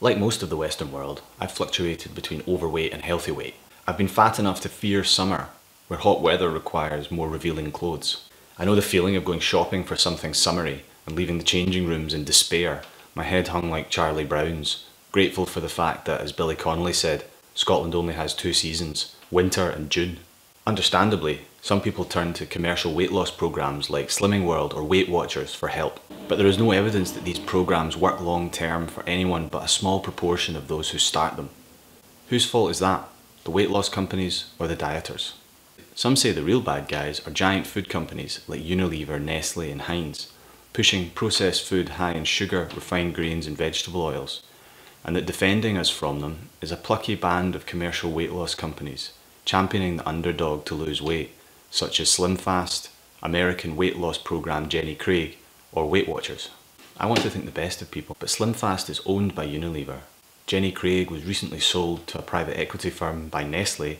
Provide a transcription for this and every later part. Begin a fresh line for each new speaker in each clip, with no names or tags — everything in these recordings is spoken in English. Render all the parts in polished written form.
Like most of the Western world, I've fluctuated between overweight and healthy weight. I've been fat enough to fear summer, where hot weather requires more revealing clothes. I know the feeling of going shopping for something summery and leaving the changing rooms in despair, my head hung like Charlie Brown's, grateful for the fact that, as Billy Connolly said, Scotland only has 2 seasons, winter and June. Understandably, some people turn to commercial weight loss programs like Slimming World or Weight Watchers for help, but there is no evidence that these programs work long term for anyone but a small proportion of those who start them. Whose fault is that? The weight loss companies or the dieters? Some say the real bad guys are giant food companies like Unilever, Nestle and Heinz, pushing processed food high in sugar, refined grains and vegetable oils, and that defending us from them is a plucky band of commercial weight loss companies, championing the underdog to lose weight, such as SlimFast, American weight loss program Jenny Craig, or Weight Watchers. I want to think the best of people, but SlimFast is owned by Unilever. Jenny Craig was recently sold to a private equity firm by Nestle,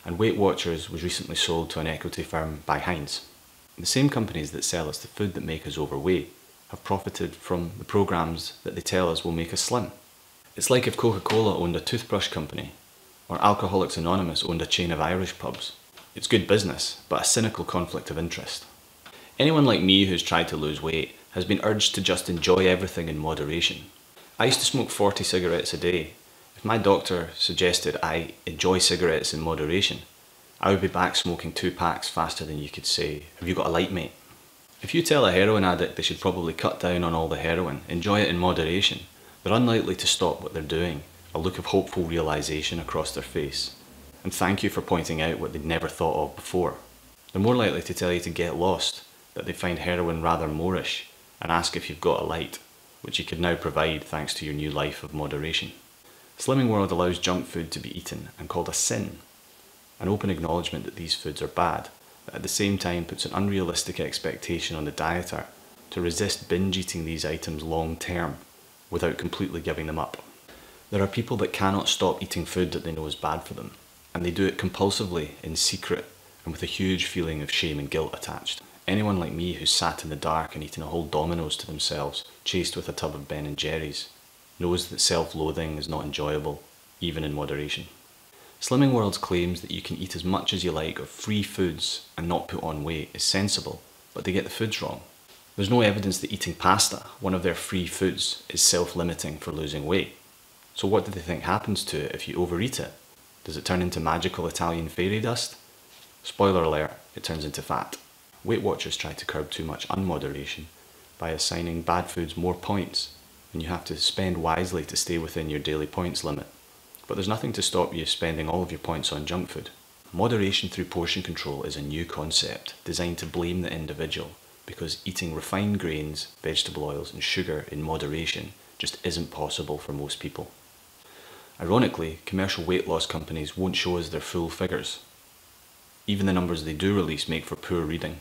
and Weight Watchers was recently sold to an equity firm by Heinz. The same companies that sell us the food that make us overweight have profited from the programs that they tell us will make us slim. It's like if Coca-Cola owned a toothbrush company, or Alcoholics Anonymous owned a chain of Irish pubs. It's good business, but a cynical conflict of interest. Anyone like me who's tried to lose weight has been urged to just enjoy everything in moderation. I used to smoke 40 cigarettes a day. If my doctor suggested I enjoy cigarettes in moderation, I would be back smoking 2 packs faster than you could say, "Have you got a light, mate?" If you tell a heroin addict they should probably cut down on all the heroin, enjoy it in moderation, they're unlikely to stop what they're doing, a look of hopeful realisation across their face, and thank you for pointing out what they'd never thought of before. They're more likely to tell you to get lost, that they find heroin rather moreish, and ask if you've got a light, which you could now provide thanks to your new life of moderation. Slimming World allows junk food to be eaten and called a sin, an open acknowledgement that these foods are bad, but at the same time puts an unrealistic expectation on the dieter to resist binge eating these items long term without completely giving them up. There are people that cannot stop eating food that they know is bad for them, and they do it compulsively, in secret, and with a huge feeling of shame and guilt attached. Anyone like me who's sat in the dark and eaten a whole Domino's to themselves, chased with a tub of Ben & Jerry's, knows that self-loathing is not enjoyable, even in moderation. Slimming World's claims that you can eat as much as you like of free foods and not put on weight is sensible, but they get the foods wrong. There's no evidence that eating pasta, one of their free foods, is self-limiting for losing weight. So what do they think happens to it if you overeat it? Does it turn into magical Italian fairy dust? Spoiler alert, it turns into fat. Weight Watchers try to curb too much unmoderation by assigning bad foods more points, and you have to spend wisely to stay within your daily points limit. But there's nothing to stop you spending all of your points on junk food. Moderation through portion control is a new concept designed to blame the individual, because eating refined grains, vegetable oils and sugar in moderation just isn't possible for most people. Ironically, commercial weight loss companies won't show us their full figures. Even the numbers they do release make for poor reading.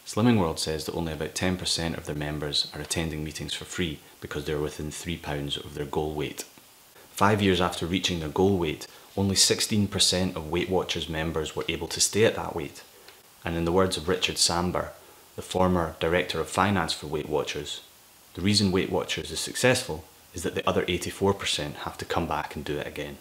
Slimming World says that only about 10% of their members are attending meetings for free because they're within 3 pounds of their goal weight. 5 years after reaching their goal weight, only 16% of Weight Watchers members were able to stay at that weight. And in the words of Richard Samber, the former Director of Finance for Weight Watchers, the reason Weight Watchers is successful is that the other 84% have to come back and do it again.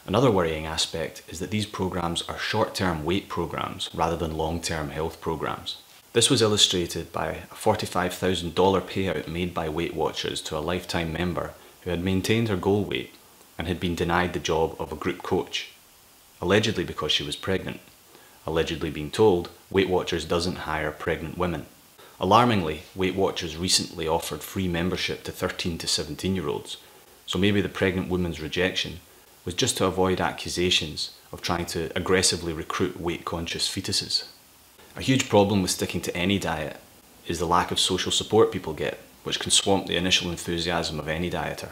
Another worrying aspect is that these programs are short-term weight programs rather than long-term health programs. This was illustrated by a $45,000 payout made by Weight Watchers to a lifetime member who had maintained her goal weight and had been denied the job of a group coach, allegedly because she was pregnant, allegedly being told Weight Watchers doesn't hire pregnant women. Alarmingly, Weight Watchers recently offered free membership to 13 to 17-year-olds, so maybe the pregnant woman's rejection was just to avoid accusations of trying to aggressively recruit weight-conscious fetuses. A huge problem with sticking to any diet is the lack of social support people get, which can swamp the initial enthusiasm of any dieter.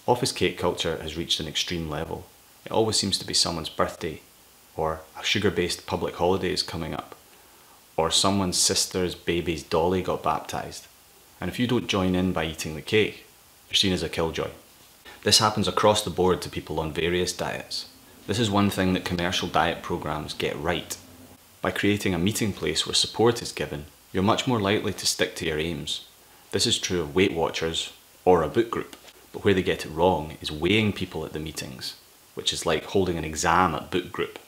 Office cake culture has reached an extreme level. It always seems to be someone's birthday, or a sugar-based public holiday is coming up, or someone's sister's baby's dolly got baptised, and if you don't join in by eating the cake, you're seen as a killjoy. This happens across the board to people on various diets. This is one thing that commercial diet programs get right. By creating a meeting place where support is given, you're much more likely to stick to your aims. This is true of Weight Watchers or a book group. But where they get it wrong is weighing people at the meetings, which is like holding an exam at book group.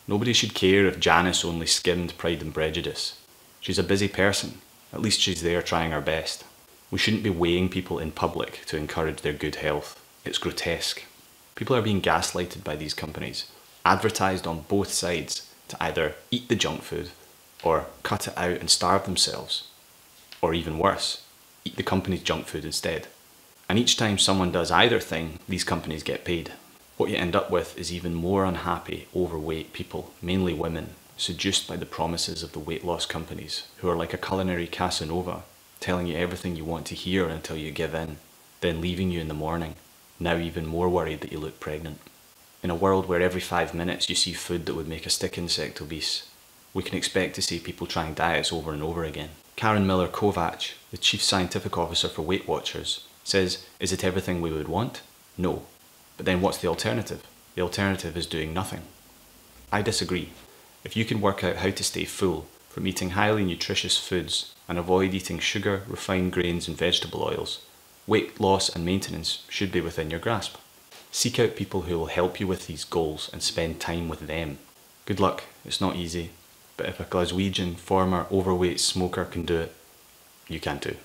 Nobody should care if Janice only skimmed Pride and Prejudice. She's a busy person. At least she's there trying her best. We shouldn't be weighing people in public to encourage their good health. It's grotesque. People are being gaslighted by these companies, advertised on both sides to either eat the junk food or cut it out and starve themselves. Or even worse, eat the company's junk food instead. And each time someone does either thing, these companies get paid. What you end up with is even more unhappy, overweight people, mainly women, seduced by the promises of the weight loss companies, who are like a culinary Casanova, telling you everything you want to hear until you give in, then leaving you in the morning, now even more worried that you look pregnant. In a world where every 5 minutes you see food that would make a stick insect obese, we can expect to see people trying diets over and over again. Karen Miller-Kovacs, the Chief Scientific Officer for Weight Watchers, says, is it everything we would want? No. But then what's the alternative? The alternative is doing nothing. I disagree. If you can work out how to stay full from eating highly nutritious foods and avoid eating sugar, refined grains and vegetable oils, weight loss and maintenance should be within your grasp. Seek out people who will help you with these goals and spend time with them. Good luck, it's not easy, but if a Glaswegian former overweight smoker can do it, you can too.